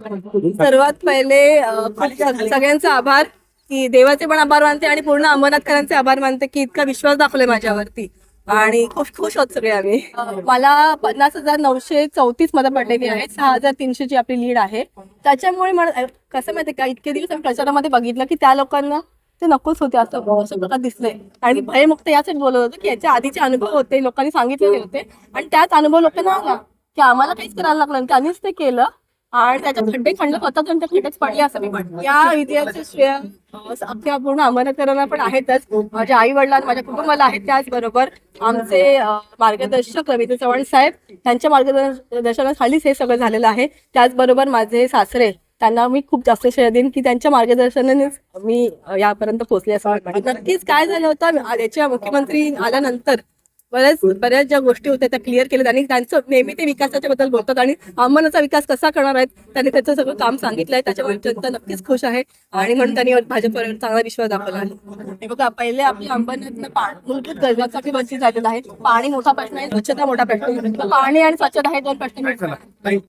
सर्वात पहिले सगळ्यांचा आभार की देवाचे पण आभार मानते आणि पूर्ण अंबरनाथकरांचे आभार मानते की इतका विश्वास दाखवलाय माझ्यावरती आणि खूप खुश होत सगळे आम्ही. मला 50,934 मतं पडलेली आहेत. 6,300 ची आपली लीड आहे. त्याच्यामुळे मला कसं माहितीये का, इतके दिवस आम्ही प्रचारामध्ये बघितलं की त्या लोकांना ते नकोच होते असं प्रकार दिसले आणि भयमुक्त यासाठी बोलत होतं की याच्या आधीचे अनुभव होते, लोकांनी सांगितलेले होते आणि त्याच अनुभव लोकांना आला की आम्हाला काहीच करायला लागलं, त्यांनीच ते केलं आणि त्याच्या खड्डे खंड होतात आणि त्या खड्डेच पडले असं मी म्हणतो. या विजयाचे श्रेय अख्ख्या पूर्ण अंबरनाथकरांना पण आहेतच, माझ्या आई वडिलांना, माझ्या कुटुंबाला आहेत. त्याचबरोबर आमचे मार्गदर्शक रवींद्र चव्हाण साहेब, त्यांच्या मार्गदर्शनाखालीच हे सगळं झालेलं आहे. त्याचबरोबर माझे सासरे, त्यांना मी खूप जास्त श्रेय देईन की त्यांच्या मार्गदर्शनानेच मी यापर्यंत पोहोचले असं वाटतं. नक्कीच काय झालं होतं, याच्या मुख्यमंत्री आल्यानंतर बऱ्याच ज्या गोष्टी होत्या त्या क्लिअर केल्या आणि त्यांचं नेहमी ते विकासाच्या बद्दल बोलतात आणि अंबरनाथचा विकास कसा करणार आहेत त्यांनी त्याचं सगळं काम सांगितलंय. त्याच्यामुळे जनता नक्कीच खुश आहे आणि म्हणून त्यांनी भाजपवर चांगला विश्वास दाखवला आहे. हे बघा, पहिले आपल्या अंबरनाथनं मूलभूत गरजांसाठी वंचित झालेलं आहे. पाणी मोठा प्रश्न आहे, स्वच्छता मोठा प्रश्न आहे. पाणी आणि स्वच्छता हे दोन प्रश्न